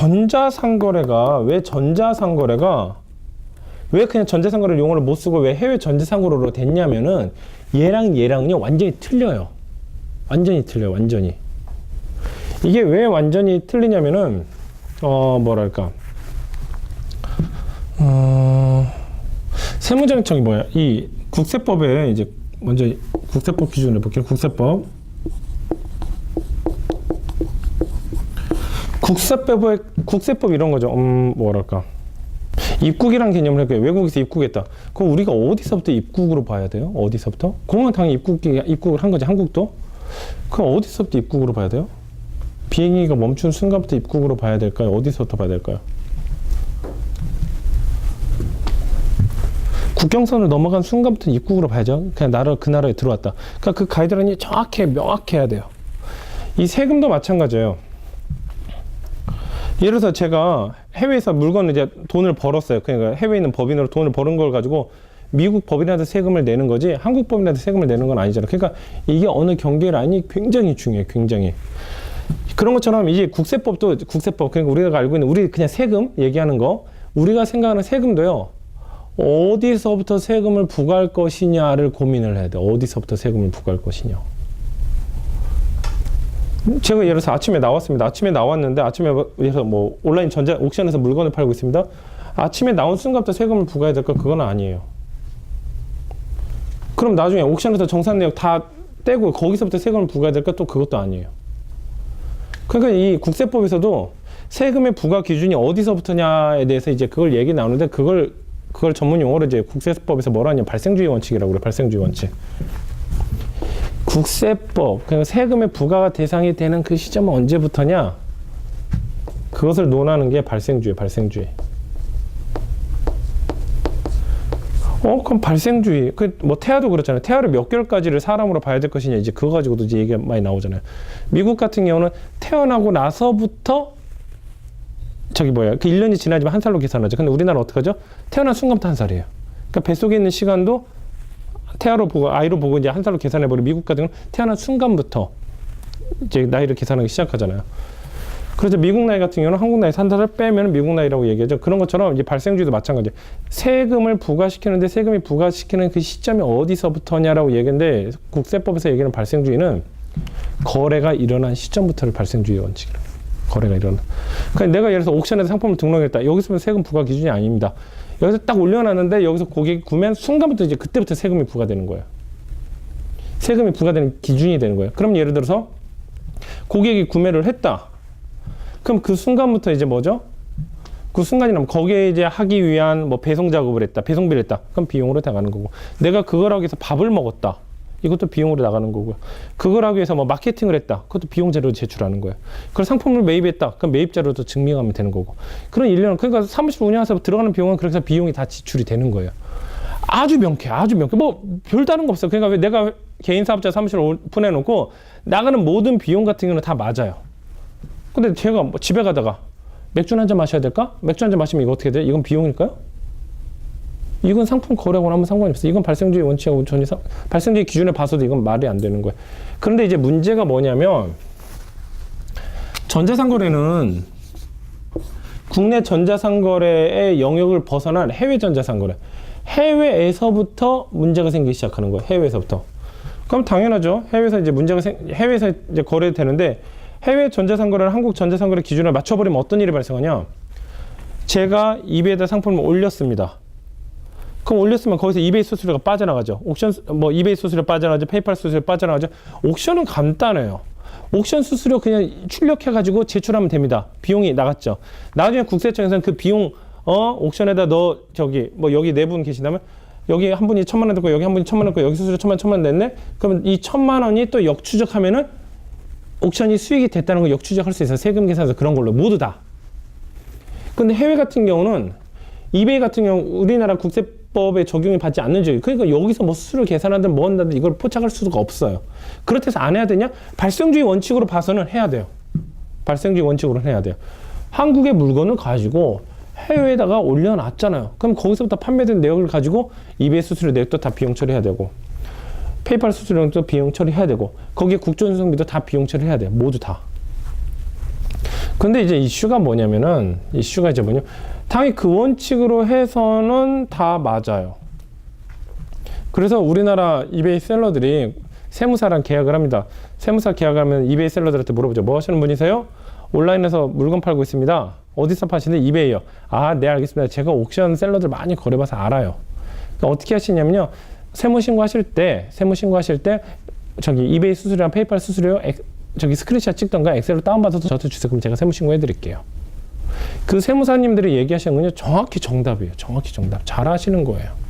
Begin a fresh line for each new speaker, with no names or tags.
전자상거래가 왜 그냥 전자상거래 용어를 못 쓰고 왜 해외 전자상거래로 됐냐면은 얘랑요 완전히 틀려요. 완전히 틀려요. 완전히. 이게 왜 완전히 틀리냐면은 뭐랄까 세무장청이 뭐야? 이 국세법에 이제 먼저 국세법 기준을 볼게요. 국세법 이런 거죠. 뭐랄까 입국이란 개념을 할게요. 외국에서 입국했다. 그럼 우리가 어디서부터 입국으로 봐야 돼요? 어디서부터? 공항은 당연히 입국을 한 거지. 한국도. 그럼 어디서부터 입국으로 봐야 돼요? 비행기가 멈춘 순간부터 입국으로 봐야 될까요? 어디서부터 봐야 될까요? 국경선을 넘어간 순간부터 입국으로 봐야죠. 그냥 그 나라에 들어왔다. 그러니까 그 가이드라인이 명확해야 돼요. 이 세금도 마찬가지예요. 예를 들어서 제가 해외에서 물건을 이제 돈을 벌었어요. 그러니까 해외에 있는 법인으로 돈을 버는 걸 가지고 미국 법인한테 세금을 내는 거지 한국 법인한테 세금을 내는 건 아니잖아요. 그러니까 이게 어느 경계 라인이 굉장히 중요해요. 굉장히. 그런 것처럼 이제 국세법도 국세법. 그러니까 우리가 알고 있는 우리 그냥 세금 얘기하는 거 우리가 생각하는 세금도요. 어디서부터 세금을 부과할 것이냐를 고민을 해야 돼. 어디서부터 세금을 부과할 것이냐. 제가 예를 들어서 아침에 나왔습니다. 아침에 나왔는데 아침에 예를 들어서 뭐 온라인 전자 옥션에서 물건을 팔고 있습니다. 아침에 나온 순간부터 세금을 부과해야 될까? 그건 아니에요. 그럼 나중에 옥션에서 정산 내역 다 떼고 거기서부터 세금을 부과해야 될까? 또 그것도 아니에요. 그러니까 이 국세법에서도 세금의 부과 기준이 어디서부터냐에 대해서 이제 그걸 얘기 나오는데 그걸 전문 용어로 이제 국세법에서 뭐라 하냐면 발생주의 원칙이라고 그래요. 발생주의 원칙. 국세법, 그러니까 세금의 부과가 대상이 되는 그 시점은 언제부터냐? 그것을 논하는 게 발생주의. 그럼 발생주의. 뭐 태아도 그렇잖아요. 태아를 몇 개월까지를 사람으로 봐야 될 것이냐. 이제 그거 가지고도 이제 얘기가 많이 나오잖아요. 미국 같은 경우는 태어나고 나서부터 그 1년이 지나지만 한 살로 계산하죠. 근데 우리나라는 어떡하죠? 태어난 순간부터 한 살이에요. 그러니까 뱃속에 있는 시간도 아이로 보고 이제 한 살로 계산해버리고 미국 같은 경우는 태어난 순간부터 이제 나이를 계산하기 시작하잖아요. 그래서 미국 나이 같은 경우는 한국 나이에서 한 살을 빼면 미국 나이라고 얘기하죠. 그런 것처럼 이제 발생주의도 마찬가지예요. 세금을 부과시키는데 세금이 부과시키는 그 시점이 어디서부터냐라고 얘기하는데 국세법에서 얘기하는 발생주의는 거래가 일어난 시점부터를 발생주의 원칙이라고 해요. 거래가 일어나. 그러니까 내가 예를 들어서 옥션에서 상품을 등록했다. 여기서는 세금 부과 기준이 아닙니다. 여기서 딱 올려놨는데 여기서 고객이 구매한 순간부터 이제 그때부터 세금이 부과되는 거예요. 세금이 부과되는 기준이 되는 거예요. 그럼 예를 들어서 고객이 구매를 했다. 그럼 그 순간부터 이제 뭐죠? 그 순간이라면 거기에 이제 하기 위한 뭐 배송 작업을 했다. 배송비를 했다. 그럼 비용으로 나가는 거고. 내가 그걸 하기 위해서 밥을 먹었다. 이것도 비용으로 나가는 거고요. 그걸 하기 위해서 뭐 마케팅을 했다. 그것도 비용 자료로 제출하는 거예요. 그걸 상품을 매입했다. 그럼 매입 자료도 증명하면 되는 거고. 그런 일련 그러니까 사무실 운영해서 들어가는 비용은 그렇게 해서 비용이 다 지출이 되는 거예요. 아주 명쾌. 뭐 별다른 거 없어요. 그러니까 왜 내가 개인 사업자 사무실을 오픈해 놓고 나가는 모든 비용 같은 경우는 다 맞아요. 근데 제가 뭐 집에 가다가 맥주 한 잔 마셔야 될까? 맥주 한 잔 마시면 이거 어떻게 돼? 이건 비용일까요? 이건 상품 거래하고는 아무 상관이 없어요. 이건 발생주의 원칙하고 전혀 발생주의 기준에 봐서도 이건 말이 안 되는 거예요. 그런데 이제 문제가 뭐냐면 전자상거래는 국내 전자상거래의 영역을 벗어난 해외 전자상거래. 해외에서부터 문제가 생기기 시작하는 거예요. 해외에서부터. 그럼 당연하죠. 해외에서 이제 거래되는데 해외 전자상거래를 한국 전자상거래 기준에 맞춰버리면 어떤 일이 발생하냐? 제가 이베이에다 상품을 올렸습니다. 그럼 올렸으면 거기서 이베이 수수료가 빠져나가죠. 이베이 수수료 빠져나가죠. 페이팔 수수료 빠져나가죠. 옥션은 간단해요. 옥션 수수료 그냥 출력해가지고 제출하면 됩니다. 비용이 나갔죠. 나중에 국세청에서는 그 비용, 옥션에다 여기 네 분 계시다면 여기 한 분이 1,000만 원 냈고 여기 한 분이 1,000만 원 냈고 여기 수수료 1,000만 원 냈네? 그러면 이 1,000만 원이 또 역추적하면은 옥션이 수익이 됐다는 걸 역추적할 수 있어요. 세금 계산에서 그런 걸로 모두 다. 근데 해외 같은 경우는 이베이 같은 경우 우리나라 국세법에 적용이 받지 않는 지역이 그러니까 여기서 뭐 수수료를 계산하든 뭐 한다든 이걸 포착할 수가 없어요. 그렇다고 해서 안 해야 되냐? 발생주의 원칙으로 봐서는 해야 돼요. 발생주의 원칙으로는 해야 돼요. 한국의 물건을 가지고 해외에다가 올려놨잖아요. 그럼 거기서부터 판매된 내역을 가지고 이베이 수수료 내역도 다 비용 처리해야 되고 페이팔 수수료도 비용 처리해야 되고 거기에 국조운송비도 다 비용 처리해야 돼요. 모두 다. 근데 이제 이슈가 뭐냐면은, 이슈가 이제 뭐냐, 당연히 그 원칙으로 해서는 다 맞아요. 그래서 우리나라 이베이 셀러들이 세무사랑 계약을 합니다. 세무사 계약하면 이베이 셀러들한테 물어보죠. 뭐 하시는 분이세요? 온라인에서 물건 팔고 있습니다. 어디서 파시는데? 이베이요. 아, 네, 알겠습니다. 제가 옥션 셀러들 많이 거래봐서 알아요. 그러니까 어떻게 하시냐면요. 세무신고하실 때 저기 이베이 수수료랑 페이팔 수수료 저기 스크린샷 찍던가 엑셀로 다운받아서 저한테 주세요. 그럼 제가 세무신고 해드릴게요. 그 세무사님들이 얘기하시는 건요, 정확히 정답이에요. 정확히 정답. 잘 하시는 거예요.